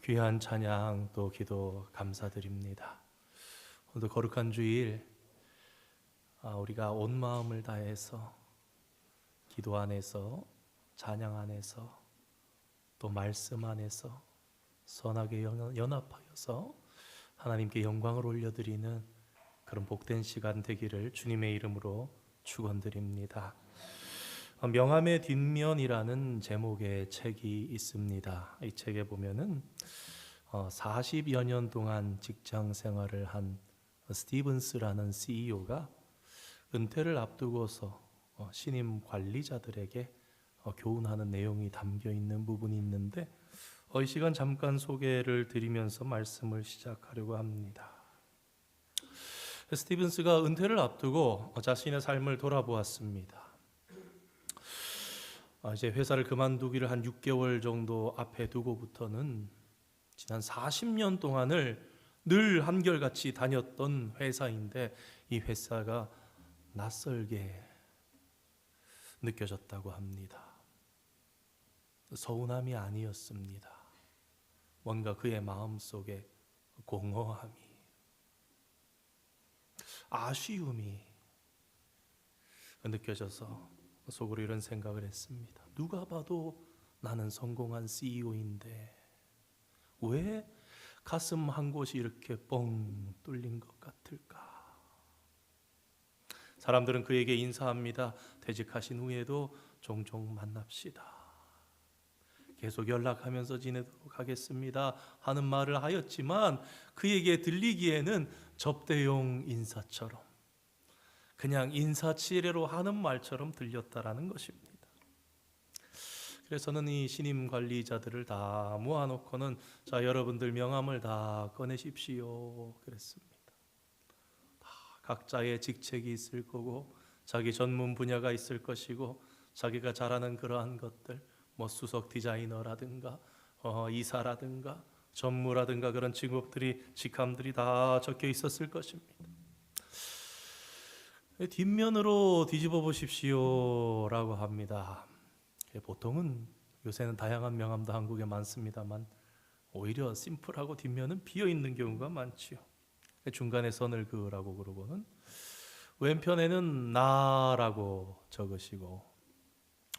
귀한 찬양 또 기도 감사드립니다. 오늘도 거룩한 주일 우리가 온 마음을 다해서 기도 안에서 찬양 안에서 또 말씀 안에서 선하게 연합하여서 하나님께 영광을 올려드리는 그런 복된 시간 되기를 주님의 이름으로 축원드립니다. 명함의 뒷면이라는 제목의 책이 있습니다. 이 책에 보면은 40여 년 동안 직장 생활을 한 스티븐스라는 CEO가 은퇴를 앞두고서 신임 관리자들에게 교훈하는 내용이 담겨 있는 부분이 있는데 이 시간 잠깐 소개를 드리면서 말씀을 시작하려고 합니다. 스티븐스가 은퇴를 앞두고 자신의 삶을 돌아보았습니다. 이제 회사를 그만두기를 한 6개월 정도 앞에 두고부터는 지난 40년 동안을 늘 한결같이 다녔던 회사인데 이 회사가 낯설게 느껴졌다고 합니다. 서운함이 아니었습니다. 뭔가 그의 마음속에 공허함이, 아쉬움이 느껴져서 속으로 이런 생각을 했습니다. 누가 봐도 나는 성공한 CEO인데 왜 가슴 한 곳이 이렇게 뻥 뚫린 것 같을까? 사람들은 그에게 인사합니다. 퇴직하신 후에도 종종 만납시다. 계속 연락하면서 지내도록 하겠습니다 하는 말을 하였지만 그에게 들리기에는 접대용 인사처럼 그냥 인사치레로 하는 말처럼 들렸다라는 것입니다. 그래서 저는 이 신임 관리자들을 다 모아놓고는 자, 여러분들 명함을 다 꺼내십시오 그랬습니다. 다 각자의 직책이 있을 거고 자기 전문 분야가 있을 것이고 자기가 잘하는 그러한 것들, 뭐 수석 디자이너라든가 이사라든가 전무라든가 그런 직함들이 다 적혀 있었을 것입니다. 뒷면으로 뒤집어 보십시오 라고 합니다. 보통은 요새는 다양한 명함도 한국에 많습니다만 오히려 심플하고 뒷면은 비어있는 경우가 많지요. 중간에 선을 그으라고 그러고는 왼편에는 나라고 적으시고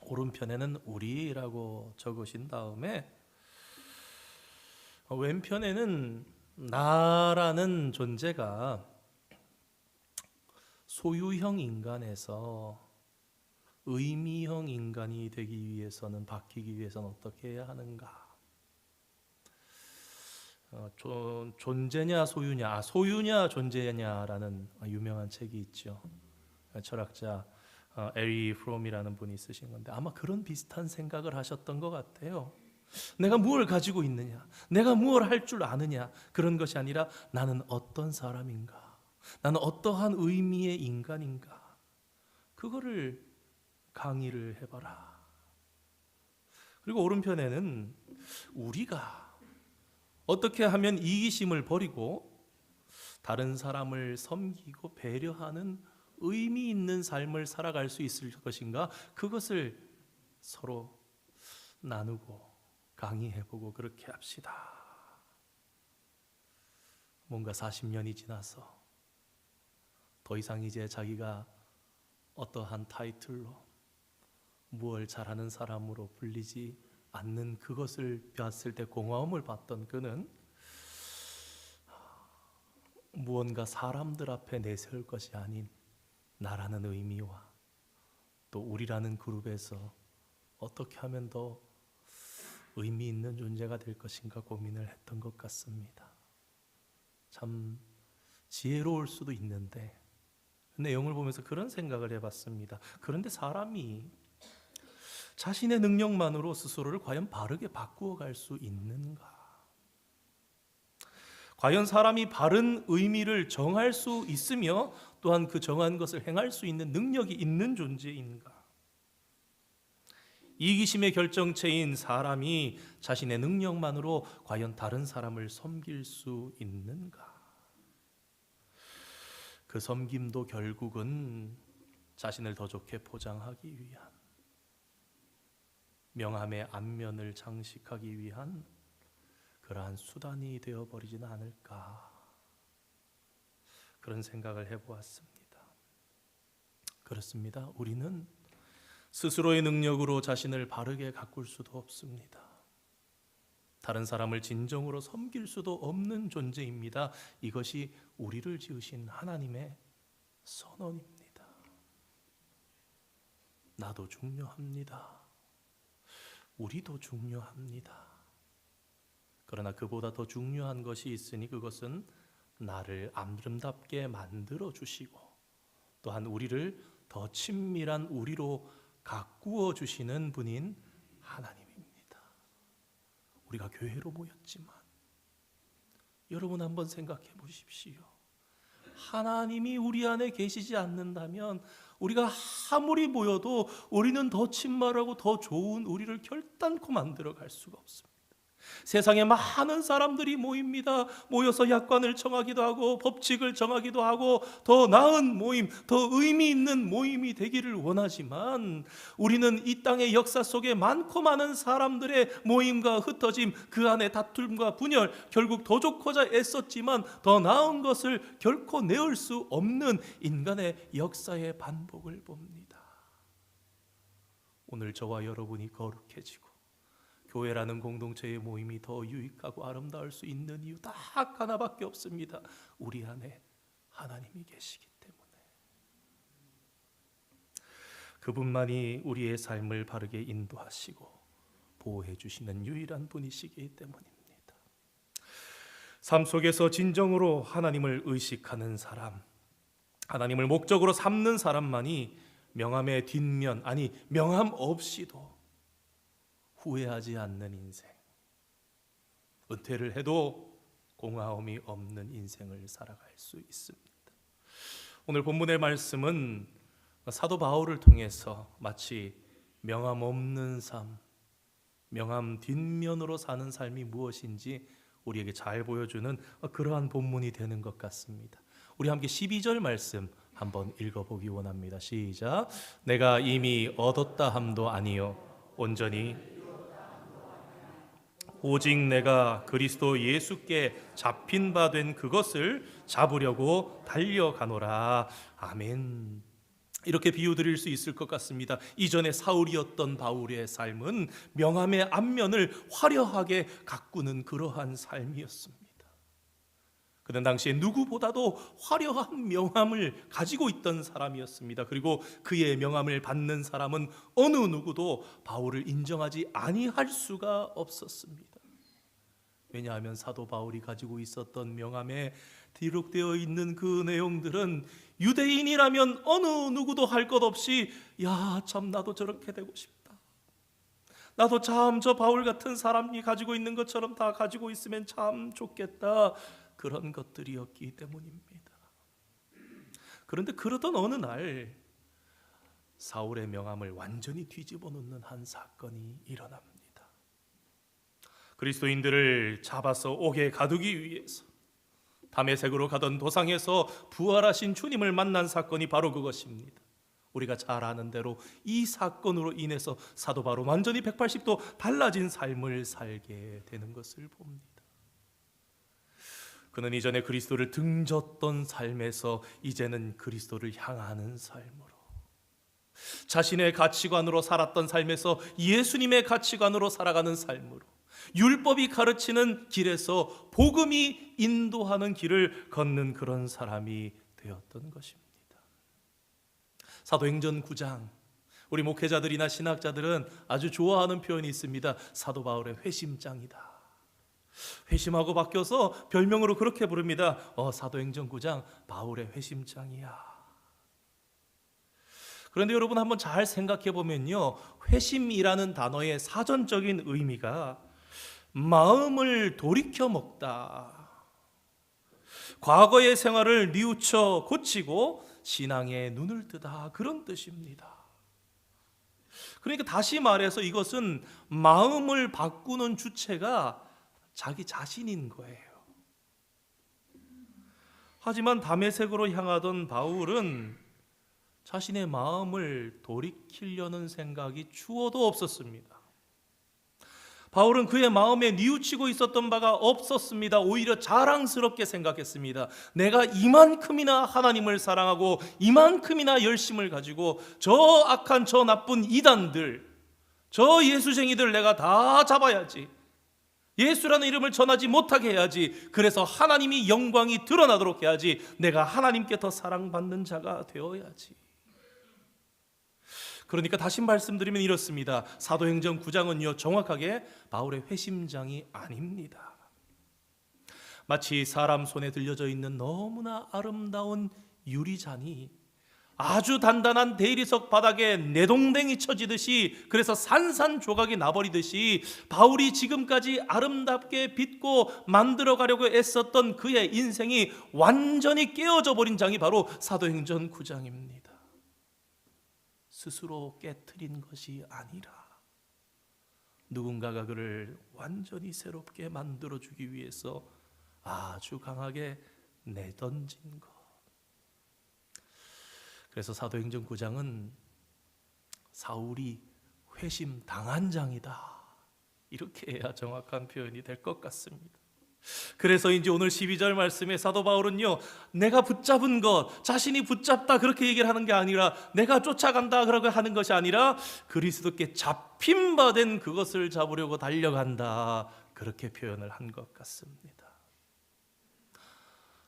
오른편에는 우리라고 적으신 다음에 왼편에는 나라는 존재가 소유형 인간에서 의미형 인간이 되기 위해서는, 바뀌기 위해서는 어떻게 해야 하는가? 존재냐 소유냐, 소유냐 존재냐라는 유명한 책이 있죠. 철학자 에리 프롬이라는 분이 쓰신 건데 아마 그런 비슷한 생각을 하셨던 것 같아요. 내가 무엇을 가지고 있느냐, 내가 무엇을 할 줄 아느냐, 그런 것이 아니라 나는 어떤 사람인가, 나는 어떠한 의미의 인간인가, 그거를 강의를 해봐라. 그리고 오른편에는 우리가 어떻게 하면 이기심을 버리고 다른 사람을 섬기고 배려하는 의미 있는 삶을 살아갈 수 있을 것인가, 그것을 서로 나누고 강의해보고 그렇게 합시다. 뭔가 40년이 지나서 더 이상 이제 자기가 어떠한 타이틀로 무엇을 잘하는 사람으로 불리지 않는 그것을 봤을 때 공허함을 받던 그는 무언가 사람들 앞에 내세울 것이 아닌 나라는 의미와 또 우리라는 그룹에서 어떻게 하면 더 의미 있는 존재가 될 것인가 고민을 했던 것 같습니다. 참 지혜로울 수도 있는데 내용을 보면서 그런 생각을 해봤습니다. 그런데 사람이 자신의 능력만으로 스스로를 과연 바르게 바꾸어 갈 수 있는가? 과연 사람이 바른 의미를 정할 수 있으며 또한 그 정한 것을 행할 수 있는 능력이 있는 존재인가? 이기심의 결정체인 사람이 자신의 능력만으로 과연 다른 사람을 섬길 수 있는가? 그 섬김도 결국은 자신을 더 좋게 포장하기 위한, 명함의 앞면을 장식하기 위한 그러한 수단이 되어버리지는 않을까, 그런 생각을 해보았습니다. 그렇습니다. 우리는 스스로의 능력으로 자신을 바르게 가꿀 수도 없습니다. 다른 사람을 진정으로 섬길 수도 없는 존재입니다. 이것이 우리를 지으신 하나님의 선언입니다. 나도 중요합니다. 우리도 중요합니다. 그러나 그보다 더 중요한 것이 있으니 그것은 나를 아름답게 만들어 주시고 또한 우리를 더 친밀한 우리로 가꾸어 주시는 분인 하나님입니다. 우리가 교회로 모였지만 여러분 한번 생각해 보십시오. 하나님이 우리 안에 계시지 않는다면 우리가 아무리 모여도 우리는 더 친밀하고 더 좋은 우리를 결단코 만들어 갈 수가 없습니다. 세상에 많은 사람들이 모입니다. 모여서 약관을 정하기도 하고 법칙을 정하기도 하고 더 나은 모임, 더 의미 있는 모임이 되기를 원하지만 우리는 이 땅의 역사 속에 많고 많은 사람들의 모임과 흩어짐, 그 안에 다툼과 분열, 결국 더 좋고자 애썼지만 더 나은 것을 결코 내올 수 없는 인간의 역사의 반복을 봅니다. 오늘 저와 여러분이 거룩해지고 교회라는 공동체의 모임이 더 유익하고 아름다울 수 있는 이유 딱 하나밖에 없습니다. 우리 안에 하나님이 계시기 때문에. 그분만이 우리의 삶을 바르게 인도하시고 보호해 주시는 유일한 분이시기 때문입니다. 삶 속에서 진정으로 하나님을 의식하는 사람, 하나님을 목적으로 삼는 사람만이 명함의 뒷면, 아니 명함 없이도 후회하지 않는 인생, 은퇴를 해도 공허함이 없는 인생을 살아갈 수 있습니다. 오늘 본문의 말씀은 사도 바울을 통해서 마치 명함 없는 삶, 명함 뒷면으로 사는 삶이 무엇인지 우리에게 잘 보여주는 그러한 본문이 되는 것 같습니다. 우리 함께 12절 말씀 한번 읽어보기 원합니다. 시작. 내가 이미 얻었다 함도 아니요 온전히 오직 내가 그리스도 예수께 잡힌 바 된 그것을 잡으려고 달려가노라. 아멘. 이렇게 비유드릴 수 있을 것 같습니다. 이전에 사울이었던 바울의 삶은 명함의 앞면을 화려하게 가꾸는 그러한 삶이었습니다. 그는 당시에 누구보다도 화려한 명함을 가지고 있던 사람이었습니다. 그리고 그의 명함을 받는 사람은 어느 누구도 바울을 인정하지 아니할 수가 없었습니다. 왜냐하면 사도 바울이 가지고 있었던 명함에 기록되어 있는 그 내용들은 유대인이라면 어느 누구도 할 것 없이 야, 참 나도 저렇게 되고 싶다. 나도 참 저 바울 같은 사람이 가지고 있는 것처럼 다 가지고 있으면 참 좋겠다. 그런 것들이었기 때문입니다. 그런데 그러던 어느 날 사울의 명함을 완전히 뒤집어 놓는 한 사건이 일어납니다. 그리스도인들을 잡아서 옥에 가두기 위해서 다메섹으로 가던 도상에서 부활하신 주님을 만난 사건이 바로 그것입니다. 우리가 잘 아는 대로 이 사건으로 인해서 사도 바울은 완전히 180도 달라진 삶을 살게 되는 것을 봅니다. 그는 이전에 그리스도를 등졌던 삶에서 이제는 그리스도를 향하는 삶으로, 자신의 가치관으로 살았던 삶에서 예수님의 가치관으로 살아가는 삶으로, 율법이 가르치는 길에서 복음이 인도하는 길을 걷는 그런 사람이 되었던 것입니다. 사도행전 9장, 우리 목회자들이나 신학자들은 아주 좋아하는 표현이 있습니다. 사도 바울의 회심장이다. 회심하고 바뀌어서 별명으로 그렇게 부릅니다. 사도행전 9장 바울의 회심장이야. 그런데 여러분 한번 잘 생각해 보면요, 회심이라는 단어의 사전적인 의미가 마음을 돌이켜 먹다, 과거의 생활을 뉘우쳐 고치고 신앙에 눈을 뜨다, 그런 뜻입니다. 그러니까 다시 말해서 이것은 마음을 바꾸는 주체가 자기 자신인 거예요. 하지만 다메섹으로 향하던 바울은 자신의 마음을 돌이키려는 생각이 추워도 없었습니다. 바울은 그의 마음에 뉘우치고 있었던 바가 없었습니다. 오히려 자랑스럽게 생각했습니다. 내가 이만큼이나 하나님을 사랑하고 이만큼이나 열심을 가지고 저 악한 저 나쁜 이단들, 저 예수쟁이들 내가 다 잡아야지. 예수라는 이름을 전하지 못하게 해야지. 그래서 하나님이 영광이 드러나도록 해야지. 내가 하나님께 더 사랑받는 자가 되어야지. 그러니까 다시 말씀드리면 이렇습니다. 사도행전 9장은요 정확하게 바울의 회심장이 아닙니다. 마치 사람 손에 들려져 있는 너무나 아름다운 유리잔이 아주 단단한 대리석 바닥에 내동댕이 쳐지듯이, 그래서 산산조각이 나버리듯이 바울이 지금까지 아름답게 빚고 만들어가려고 애썼던 그의 인생이 완전히 깨어져 버린 장이 바로 사도행전 9장입니다. 스스로 깨트린 것이 아니라 누군가가 그를 완전히 새롭게 만들어주기 위해서 아주 강하게 내던진 것. 그래서 사도행전 9장은 사울이 회심당한 장이다, 이렇게 해야 정확한 표현이 될 것 같습니다. 그래서 이제 오늘 12절 말씀에 사도 바울은요, 내가 붙잡은 것, 자신이 붙잡다 그렇게 얘기를 하는 게 아니라, 내가 쫓아간다 그렇게 하는 것이 아니라 그리스도께 잡힌 바 된 그것을 잡으려고 달려간다, 그렇게 표현을 한 것 같습니다.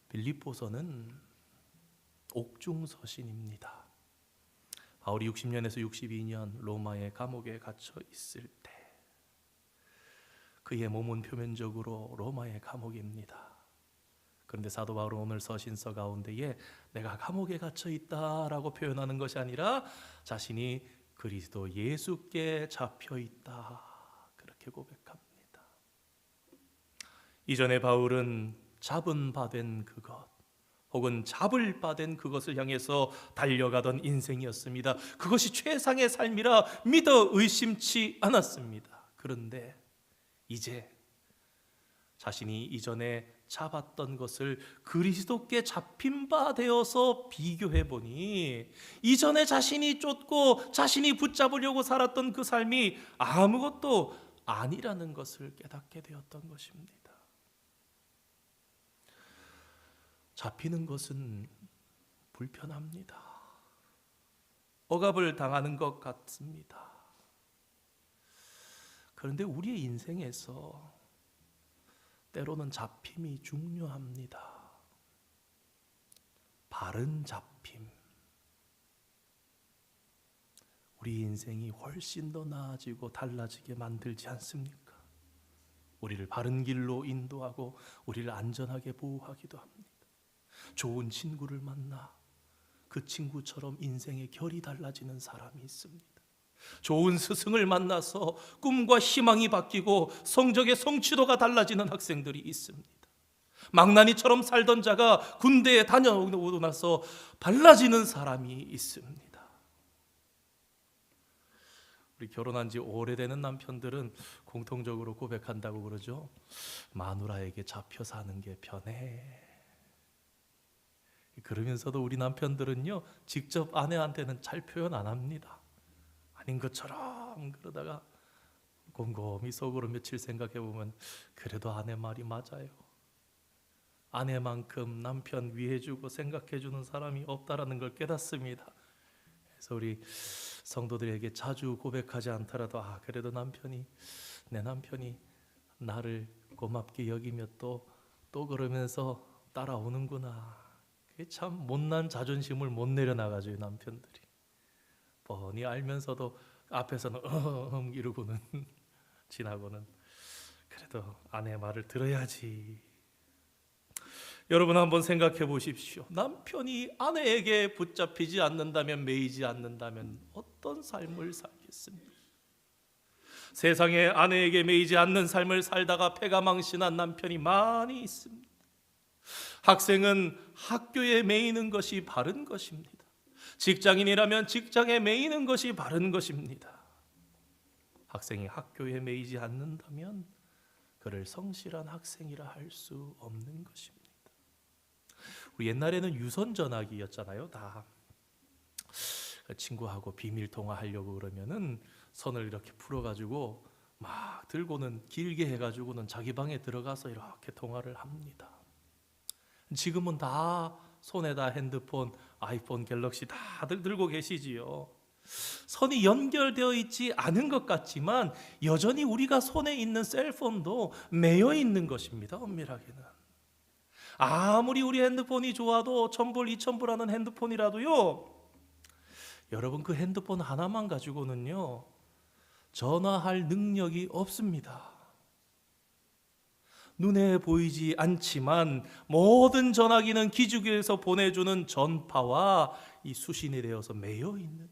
빌립보서는 옥중서신입니다. 바울이 60년에서 62년 로마의 감옥에 갇혀 있을 때 그의 몸은 표면적으로 로마의 감옥입니다. 그런데 사도 바울은 오늘 서신서 가운데에 내가 감옥에 갇혀 있다라고 표현하는 것이 아니라 자신이 그리스도 예수께 잡혀 있다, 그렇게 고백합니다. 이전에 바울은 잡은 바 된 그것, 혹은 잡을 바 된 그것을 향해서 달려가던 인생이었습니다. 그것이 최상의 삶이라 믿어 의심치 않았습니다. 그런데 이제 자신이 이전에 잡았던 것을 그리스도께 잡힌 바 되어서 비교해 보니 이전에 자신이 쫓고 자신이 붙잡으려고 살았던 그 삶이 아무것도 아니라는 것을 깨닫게 되었던 것입니다. 잡히는 것은 불편합니다. 억압을 당하는 것 같습니다. 그런데 우리의 인생에서 때로는 잡힘이 중요합니다. 바른 잡힘. 우리 인생이 훨씬 더 나아지고 달라지게 만들지 않습니까? 우리를 바른 길로 인도하고 우리를 안전하게 보호하기도 합니다. 좋은 친구를 만나 그 친구처럼 인생의 결이 달라지는 사람이 있습니다. 좋은 스승을 만나서 꿈과 희망이 바뀌고 성적의 성취도가 달라지는 학생들이 있습니다. 망나니처럼 살던 자가 군대에 다녀오고 나서 달라지는 사람이 있습니다. 우리 결혼한 지 오래되는 남편들은 공통적으로 고백한다고 그러죠. 마누라에게 잡혀 사는 게 편해. 그러면서도 우리 남편들은요, 직접 아내한테는 잘 표현 안 합니다. 아닌 것처럼 그러다가 곰곰이 속으로 며칠 생각해 보면 그래도 아내 말이 맞아요. 아내만큼 남편 위해주고 생각해주는 사람이 없다라는 걸 깨닫습니다. 그래서 우리 성도들에게 자주 고백하지 않더라도 그래도 내 남편이 나를 고맙게 여기며 또 그러면서 따라오는구나. 참 못난 자존심을 못 내려놔가지고 남편들이 뻔히 알면서도 앞에서는 이러고는 지나고는 그래도 아내 말을 들어야지. 여러분 한번 생각해 보십시오. 남편이 아내에게 붙잡히지 않는다면, 매이지 않는다면 어떤 삶을 살겠습니까? 세상에 아내에게 매이지 않는 삶을 살다가 패가 망신한 남편이 많이 있습니다. 학생은 학교에 매이는 것이 바른 것입니다. 직장인이라면 직장에 매이는 것이 바른 것입니다. 학생이 학교에 매이지 않는다면 그를 성실한 학생이라 할 수 없는 것입니다. 우리 옛날에는 유선 전화기였잖아요. 다 친구하고 비밀 통화하려고 그러면은 선을 이렇게 풀어가지고 막 들고는 길게 해가지고는 자기 방에 들어가서 이렇게 통화를 합니다. 지금은 다 손에다 핸드폰, 아이폰, 갤럭시 다들 들고 계시지요. 선이 연결되어 있지 않은 것 같지만 여전히 우리가 손에 있는 셀폰도 매여 있는 것입니다. 엄밀하게는 아무리 우리 핸드폰이 좋아도 1000불, 2000불 하는 핸드폰이라도요, 여러분 그 핸드폰 하나만 가지고는요 전화할 능력이 없습니다. 눈에 보이지 않지만 모든 전화기는 기지국에서 보내주는 전파와 이 수신이 되어서 매여 있는 거예요.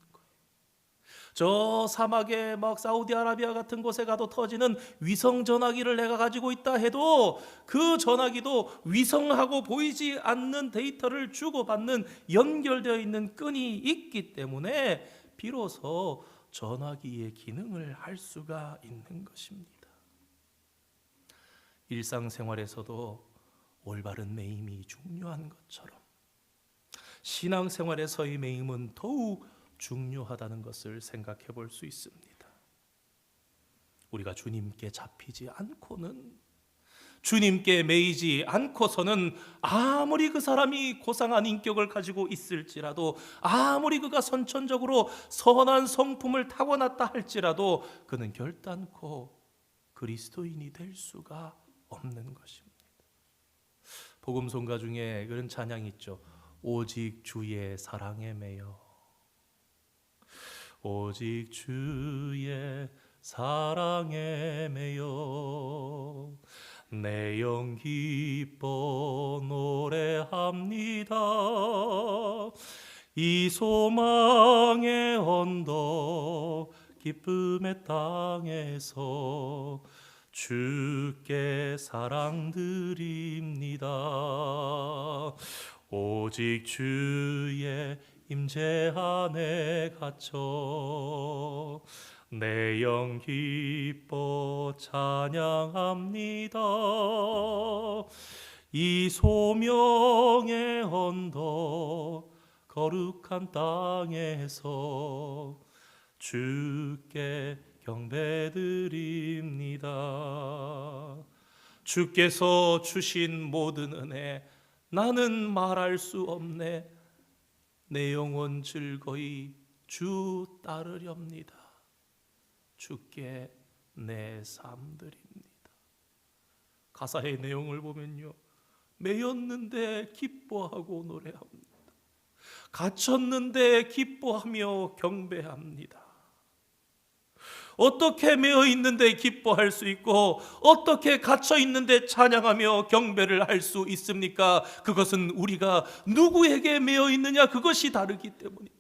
저 사막에 막 사우디아라비아 같은 곳에 가도 터지는 위성 전화기를 내가 가지고 있다 해도 그 전화기도 위성하고 보이지 않는 데이터를 주고받는 연결되어 있는 끈이 있기 때문에 비로소 전화기의 기능을 할 수가 있는 것입니다. 일상생활에서도 올바른 매임이 중요한 것처럼 신앙생활에서의 매임은 더욱 중요하다는 것을 생각해 볼 수 있습니다. 우리가 주님께 잡히지 않고는, 주님께 매이지 않고서는 아무리 그 사람이 고상한 인격을 가지고 있을지라도, 아무리 그가 선천적으로 선한 성품을 타고났다 할지라도 그는 결단코 그리스도인이 될 수가 없는 것입니다. 복음송가 중에 그런 찬양이 있죠. 오직 주의 사랑에 매여, 오직 주의 사랑에 매여 내 영 기뻐 노래합니다. 이 소망의 언덕 기쁨의 땅에서 주께 사랑 드립니다. 오직 주의 임재 안에 갇혀 내 영 기뻐 찬양합니다. 이 소명의 언덕 거룩한 땅에서 주께 경배드립니다. 주께서 주신 모든 은혜 나는 말할 수 없네. 내 영혼 즐거이 주 따르렵니다. 주께 내 삶 드립니다. 가사의 내용을 보면요, 매였는데 기뻐하고 노래합니다. 갇혔는데 기뻐하며 경배합니다. 어떻게 매여 있는데 기뻐할 수 있고 어떻게 갇혀 있는데 찬양하며 경배를 할 수 있습니까? 그것은 우리가 누구에게 매여 있느냐, 그것이 다르기 때문입니다.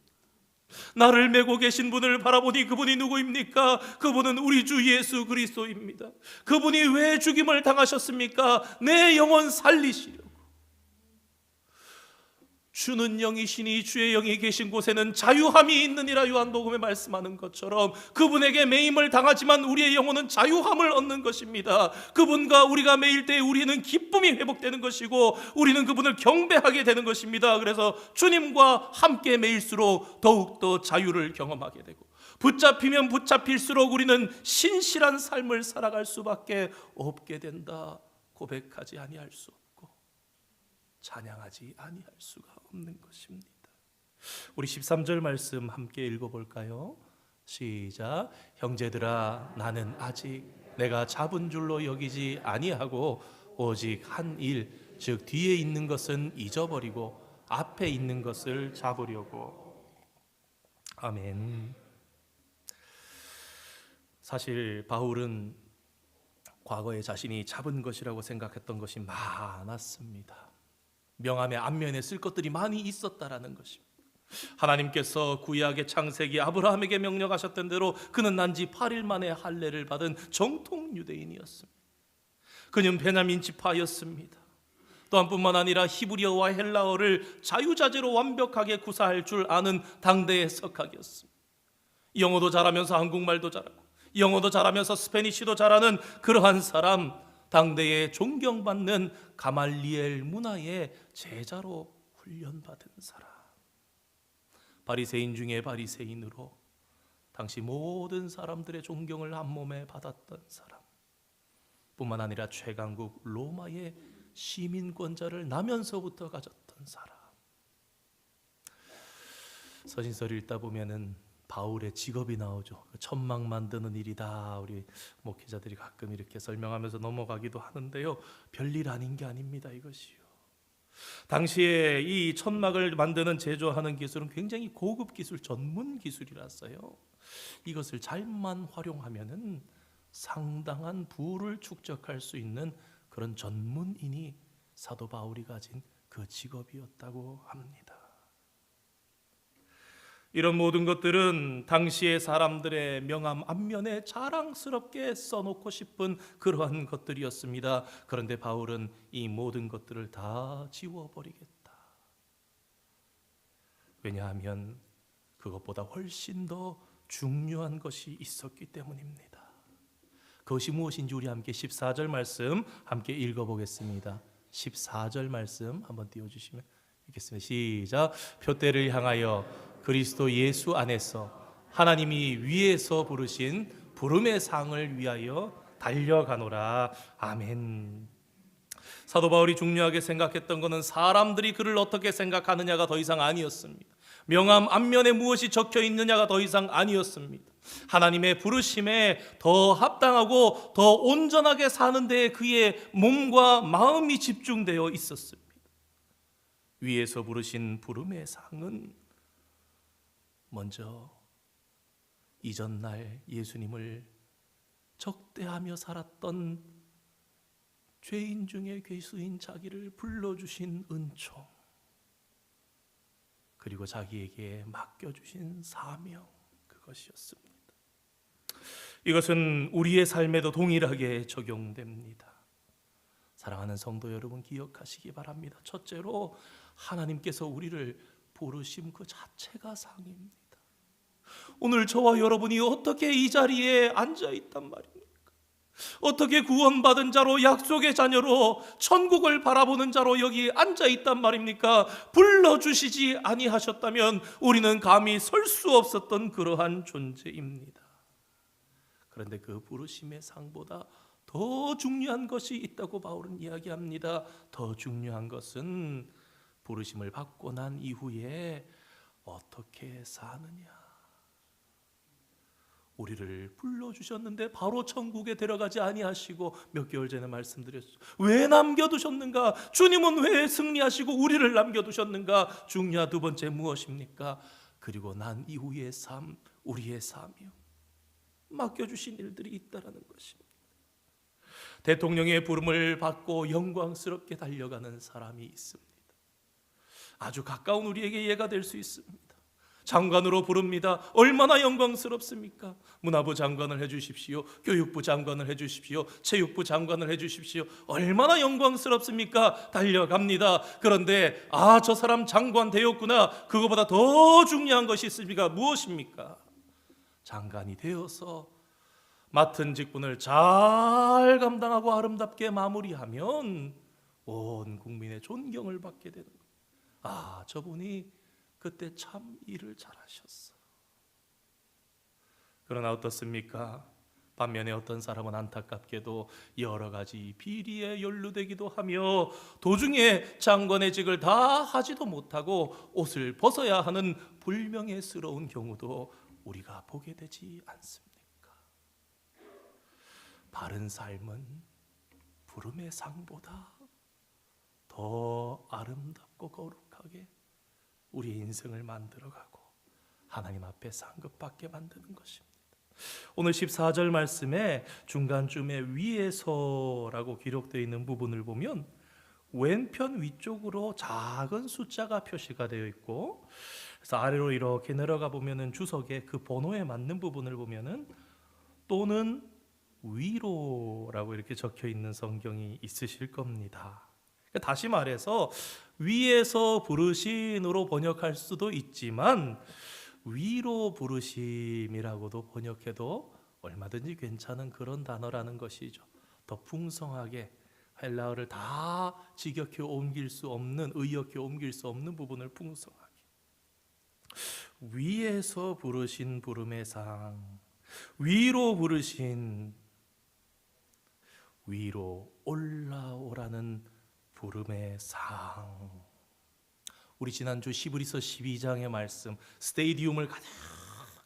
나를 메고 계신 분을 바라보니 그분이 누구입니까? 그분은 우리 주 예수 그리스도입니다. 그분이 왜 죽임을 당하셨습니까? 내 영혼 살리시려고. 주는 영이시니 주의 영이 계신 곳에는 자유함이 있느니라 요한복음에 말씀하는 것처럼 그분에게 매임을 당하지만 우리의 영혼은 자유함을 얻는 것입니다. 그분과 우리가 매일 때 우리는 기쁨이 회복되는 것이고 우리는 그분을 경배하게 되는 것입니다. 그래서 주님과 함께 매일수록 더욱더 자유를 경험하게 되고, 붙잡히면 붙잡힐수록 우리는 신실한 삶을 살아갈 수밖에 없게 된다. 고백하지 아니할 수 없고 찬양하지 아니할 수가 없는 것입니다. 우리 13절 말씀 함께 읽어볼까요? 시작. 형제들아, 나는 아직 내가 잡은 줄로 여기지 아니하고 오직 한 일, 즉 뒤에 있는 것은 잊어버리고 앞에 있는 것을 잡으려고. 아멘. 사실 바울은 과거에 자신이 잡은 것이라고 생각했던 것이 많았습니다. 명함의 앞면에 쓸 것들이 많이 있었다라는 것입니다. 하나님께서 구약의 창세기 아브라함에게 명령하셨던 대로 그는 난지 8일 만에 할례를 받은 정통 유대인이었습니다. 그는 베냐민 지파였습니다. 또한 뿐만 아니라 히브리어와 헬라어를 자유자재로 완벽하게 구사할 줄 아는 당대의 석학이었습니다. 영어도 잘하면서 한국말도 잘하고 영어도 잘하면서 스페니쉬도 잘하는 그러한 사람, 당대에 존경받는 가말리엘 문화의 제자로 훈련받은 사람. 바리새인 중에 바리새인으로 당시 모든 사람들의 존경을 한 몸에 받았던 사람, 뿐만 아니라 최강국 로마의 시민권자를 나면서부터 가졌던 사람. 서신서를 읽다 보면은 바울의 직업이 나오죠. 천막 만드는 일이다. 우리 목회자들이 가끔 이렇게 설명하면서 넘어가기도 하는데요. 별일 아닌 게 아닙니다. 이것이요. 당시에 이 천막을 만드는 제조하는 기술은 굉장히 고급 기술, 전문 기술이라서요. 이것을 잘만 활용하면은 상당한 부를 축적할 수 있는 그런 전문인이 사도 바울이 가진 그 직업이었다고 합니다. 이런 모든 것들은 당시의 사람들의 명함 앞면에 자랑스럽게 써놓고 싶은 그러한 것들이었습니다. 그런데 바울은 이 모든 것들을 다 지워버리겠다. 왜냐하면 그것보다 훨씬 더 중요한 것이 있었기 때문입니다. 그것이 무엇인지 우리 함께 14절 말씀 함께 읽어보겠습니다. 14절 말씀 한번 띄워주시면 읽겠습니다. 시작. 표대를 향하여 그리스도 예수 안에서 하나님이 위에서 부르신 부름의 상을 위하여 달려가노라. 아멘. 사도 바울이 중요하게 생각했던 것은 사람들이 그를 어떻게 생각하느냐가 더 이상 아니었습니다. 명함 앞면에 무엇이 적혀 있느냐가 더 이상 아니었습니다. 하나님의 부르심에 더 합당하고 더 온전하게 사는 데에 그의 몸과 마음이 집중되어 있었습니다. 위에서 부르신 부름의 상은 먼저 이전날 예수님을 적대하며 살았던 죄인 중에 괴수인 자기를 불러주신 은총, 그리고 자기에게 맡겨주신 사명, 그것이었습니다. 이것은 우리의 삶에도 동일하게 적용됩니다. 사랑하는 성도 여러분, 기억하시기 바랍니다. 첫째로 하나님께서 우리를 부르심 그 자체가 상입니다. 오늘 저와 여러분이 어떻게 이 자리에 앉아 있단 말입니까? 어떻게 구원받은 자로, 약속의 자녀로, 천국을 바라보는 자로 여기 앉아 있단 말입니까? 불러주시지 아니하셨다면 우리는 감히 설 수 없었던 그러한 존재입니다. 그런데 그 부르심의 상보다 더 중요한 것이 있다고 바울은 이야기합니다. 더 중요한 것은 부르심을 받고 난 이후에 어떻게 사느냐. 우리를 불러주셨는데 바로 천국에 데려가지 아니하시고, 몇 개월 전에 말씀드렸죠. 왜 남겨두셨는가? 주님은 왜 승리하시고 우리를 남겨두셨는가? 중요한 두 번째 무엇입니까? 그리고 난 이후의 삶, 우리의 사명, 맡겨주신 일들이 있다라는 것입니다. 대통령의 부름을 받고 영광스럽게 달려가는 사람이 있습니다. 아주 가까운 우리에게 이해가 될 수 있습니다. 장관으로 부릅니다. 얼마나 영광스럽습니까? 문화부 장관을 해주십시오. 교육부 장관을 해주십시오. 체육부 장관을 해주십시오. 얼마나 영광스럽습니까? 달려갑니다. 그런데 저 사람 장관 되었구나. 그거보다 더 중요한 것이 있습니까? 무엇입니까? 장관이 되어서 맡은 직분을 잘 감당하고 아름답게 마무리하면 온 국민의 존경을 받게 되는 거예요. 저분이 그때 참 일을 잘하셨어. 그러나 어떻습니까? 반면에 어떤 사람은 안타깝게도 여러 가지 비리에 연루되기도 하며 도중에 장관의 직을 다 하지도 못하고 옷을 벗어야 하는 불명예스러운 경우도 우리가 보게 되지 않습니까? 바른 삶은 부름의 상보다 더 아름답고 거룩하게 우리의 인생을 만들어가고 하나님 앞에 상급받게 만드는 것입니다. 오늘 14절 말씀에 중간쯤에 위에서라고 기록되어 있는 부분을 보면 왼편 위쪽으로 작은 숫자가 표시가 되어 있고, 그래서 아래로 이렇게 내려가 보면은 주석에 그 번호에 맞는 부분을 보면은 또는 위로라고 이렇게 적혀 있는 성경이 있으실 겁니다. 다시 말해서 위에서 부르심으로 번역할 수도 있지만 위로 부르심이라고도 번역해도 얼마든지 괜찮은 그런 단어라는 것이죠. 더 풍성하게 헬라어를 다 직역해 옮길 수 없는, 의역해 옮길 수 없는 부분을 풍성하게. 위에서 부르신 부름의 상, 위로 부르신 위로 올라오라는 부름의 상. 우리 지난주 시브리서 12장의 말씀, 스테디움을 가득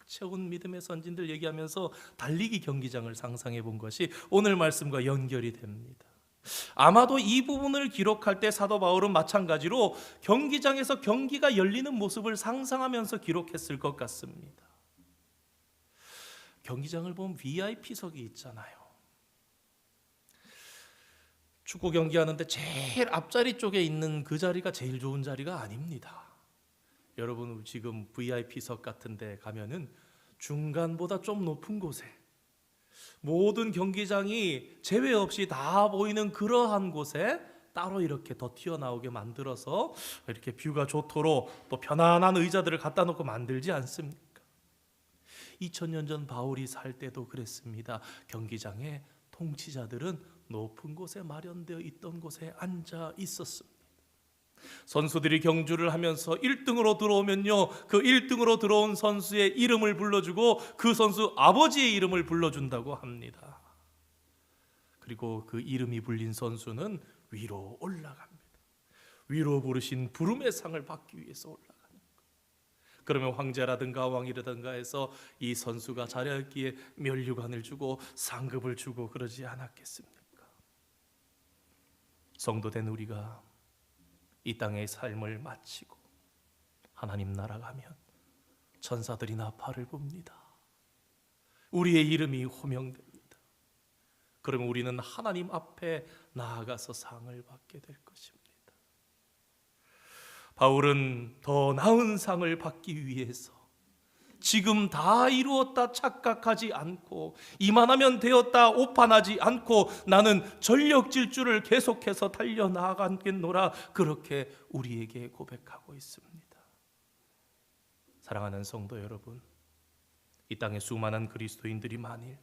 채운 믿음의 선진들 얘기하면서 달리기 경기장을 상상해 본 것이 오늘 말씀과 연결이 됩니다. 아마도 이 부분을 기록할 때 사도 바울은 마찬가지로 경기장에서 경기가 열리는 모습을 상상하면서 기록했을 것 같습니다. 경기장을 보면 VIP석이 있잖아요. 축구 경기하는데 제일 앞자리 쪽에 있는 그 자리가 제일 좋은 자리가 아닙니다. 여러분 지금 VIP석 같은 데 가면은 중간보다 좀 높은 곳에 모든 경기장이 제외 없이 다 보이는 그러한 곳에 따로 이렇게 더 튀어나오게 만들어서 이렇게 뷰가 좋도록 또 편안한 의자들을 갖다 놓고 만들지 않습니까? 2000년 전 바울이 살 때도 그랬습니다. 경기장에 통치자들은 높은 곳에 마련되어 있던 곳에 앉아 있었습니다. 선수들이 경주를 하면서 1등으로 들어오면요, 그 1등으로 들어온 선수의 이름을 불러주고 그 선수 아버지의 이름을 불러준다고 합니다. 그리고 그 이름이 불린 선수는 위로 올라갑니다. 위로 부르신 부름의 상을 받기 위해서 올라가는 것. 그러면 황제라든가 왕이라든가 해서 이 선수가 잘했기에 면류관을 주고 상급을 주고 그러지 않았겠습니까? 성도된 우리가 이 땅의 삶을 마치고 하나님 나라 가면 천사들이 나팔을 붑니다. 우리의 이름이 호명됩니다. 그러면 우리는 하나님 앞에 나아가서 상을 받게 될 것입니다. 바울은 더 나은 상을 받기 위해서 지금 다 이루었다 착각하지 않고 이만하면 되었다 오판하지 않고 나는 전력 질주를 계속해서 달려나가겠노라, 그렇게 우리에게 고백하고 있습니다. 사랑하는 성도 여러분, 이 땅에 수많은 그리스도인들이 만일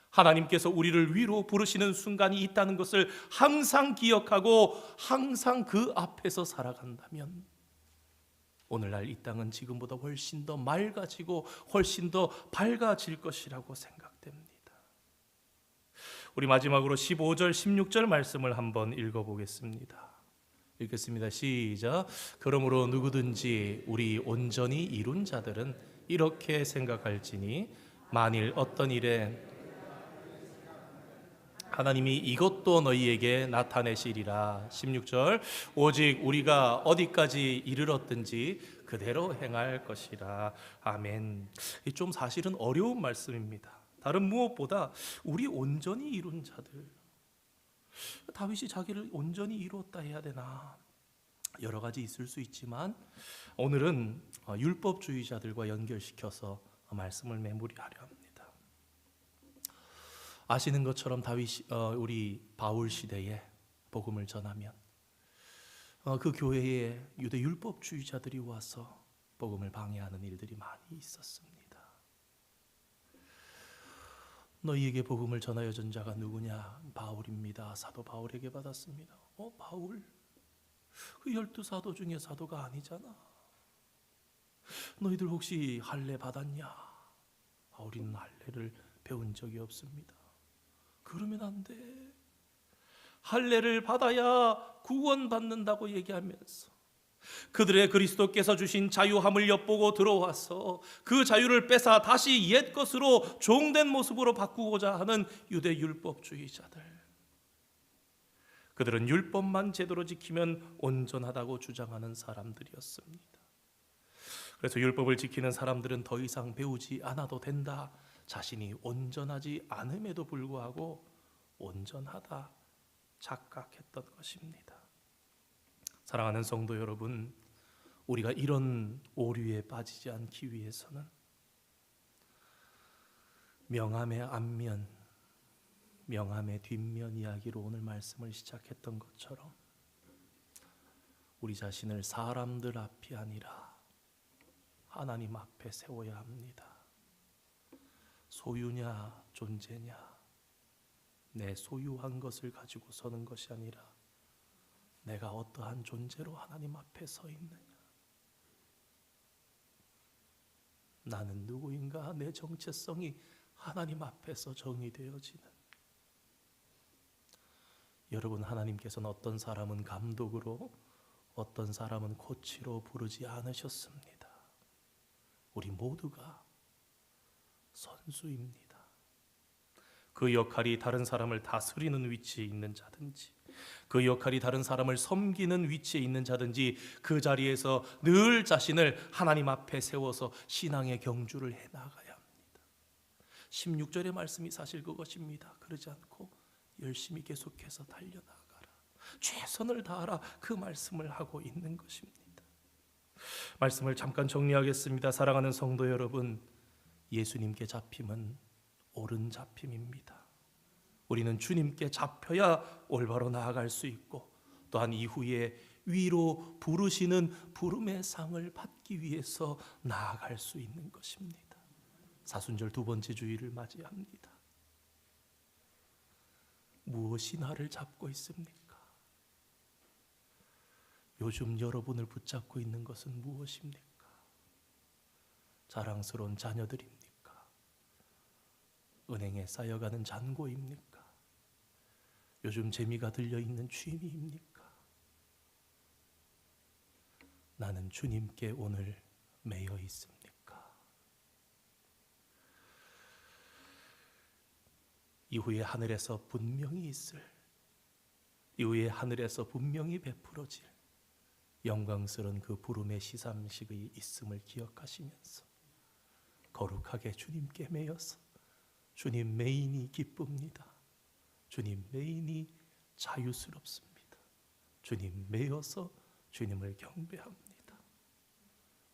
하나님께서 우리를 위로 부르시는 순간이 있다는 것을 항상 기억하고 항상 그 앞에서 살아간다면 오늘날 이 땅은 지금보다 훨씬 더 맑아지고 훨씬 더 밝아질 것이라고 생각됩니다. 우리 마지막으로 15절 16절 말씀을 한번 읽어보겠습니다. 읽겠습니다. 시작. 그러므로 누구든지 우리 온전히 이룬 자들은 이렇게 생각할지니 만일 어떤 일에 하나님이 이것도 너희에게 나타내시리라. 16절. 오직 우리가 어디까지 이르렀든지 그대로 행할 것이라. 아멘. 좀 사실은 어려운 말씀입니다. 다른 무엇보다 우리 온전히 이룬 자들, 다윗이 자기를 온전히 이루었다 해야 되나, 여러 가지 있을 수 있지만 오늘은 율법주의자들과 연결시켜서 말씀을 마무리하려 합니다. 아시는 것처럼 우리 바울 시대에 복음을 전하면 그 교회에 유대 율법주의자들이 와서 복음을 방해하는 일들이 많이 있었습니다. 너희에게 복음을 전하여 준 자가 누구냐? 바울입니다. 사도 바울에게 받았습니다. 바울? 그 12사도 중에 사도가 아니잖아. 너희들 혹시 할례 받았냐? 바울이는 할례를 배운 적이 없습니다. 그러면 안 돼. 할례를 받아야 구원받는다고 얘기하면서 그들의 그리스도께서 주신 자유함을 엿보고 들어와서 그 자유를 뺏어 다시 옛 것으로 종된 모습으로 바꾸고자 하는 유대 율법주의자들, 그들은 율법만 제대로 지키면 온전하다고 주장하는 사람들이었습니다. 그래서 율법을 지키는 사람들은 더 이상 배우지 않아도 된다, 자신이 온전하지 않음에도 불구하고 온전하다 착각했던 것입니다. 사랑하는 성도 여러분, 우리가 이런 오류에 빠지지 않기 위해서는 명함의 앞면, 명함의 뒷면 이야기로 오늘 말씀을 시작했던 것처럼 우리 자신을 사람들 앞이 아니라 하나님 앞에 세워야 합니다. 소유냐 존재냐, 내 소유한 것을 가지고 서는 것이 아니라 내가 어떠한 존재로 하나님 앞에 서 있느냐. 나는 누구인가, 내 정체성이 하나님 앞에서 정의되어지는. 여러분, 하나님께서는 어떤 사람은 감독으로, 어떤 사람은 코치로 부르지 않으셨습니다. 우리 모두가 선수입니다. 그 역할이 다른 사람을 다스리는 위치에 있는 자든지, 그 역할이 다른 사람을 섬기는 위치에 있는 자든지, 그 자리에서 늘 자신을 하나님 앞에 세워서 신앙의 경주를 해나가야 합니다. 16절의 말씀이 사실 그것입니다. 그러지 않고 열심히 계속해서 달려나가라, 최선을 다하라, 그 말씀을 하고 있는 것입니다. 말씀을 잠깐 정리하겠습니다. 사랑하는 성도 여러분, 예수님께 잡힘은 옳은 잡힘입니다. 우리는 주님께 잡혀야 올바로 나아갈 수 있고, 또한 이후에 위로 부르시는 부름의 상을 받기 위해서 나아갈 수 있는 것입니다. 사순절 두 번째 주일을 맞이합니다. 무엇이 나를 잡고 있습니까? 요즘 여러분을 붙잡고 있는 것은 무엇입니까? 자랑스러운 자녀들입니까? 은행에 쌓여가는 잔고입니까? 요즘 재미가 들려있는 취미입니까? 나는 주님께 오늘 매여 있습니까? 이후에 하늘에서 분명히 있을, 이후에 하늘에서 분명히 베풀어질 영광스러운 그 부름의 시상식의 있음을 기억하시면서 거룩하게 주님께 매여서 주님 메인이 기쁩니다. 주님 메인이 자유스럽습니다. 주님 매여서 주님을 경배합니다.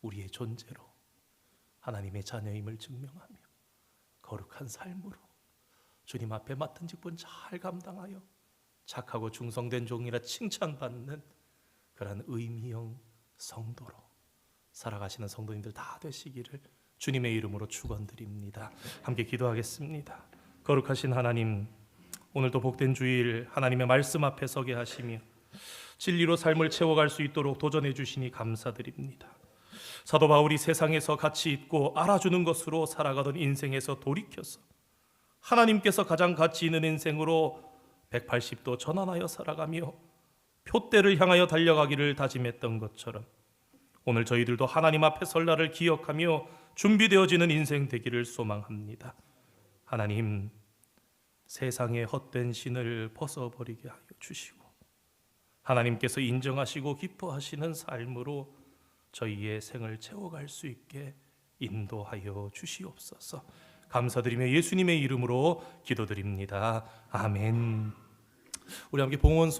우리의 존재로 하나님의 자녀임을 증명하며 거룩한 삶으로 주님 앞에 맡은 직분 잘 감당하여 착하고 충성된 종이라 칭찬받는 그러한 의미형 성도로 살아가시는 성도님들 다 되시기를 주님의 이름으로 축원드립니다. 함께 기도하겠습니다. 거룩하신 하나님, 오늘도 복된 주일 하나님의 말씀 앞에 서게 하시며 진리로 삶을 채워갈 수 있도록 도전해 주시니 감사드립니다. 사도 바울이 세상에서 가치 있고 알아주는 것으로 살아가던 인생에서 돌이켜서 하나님께서 가장 가치 있는 인생으로 180도 전환하여 살아가며 표대를 향하여 달려가기를 다짐했던 것처럼 오늘 저희들도 하나님 앞에 설 날을 기억하며 준비되어지는 인생 되기를 소망합니다. 하나님, 세상의 헛된 신을 벗어버리게 하여 주시고 하나님께서 인정하시고 기뻐하시는 삶으로 저희의 생을 채워갈 수 있게 인도하여 주시옵소서. 감사드리며 예수님의 이름으로 기도드립니다. 아멘. 우리 함께 봉헌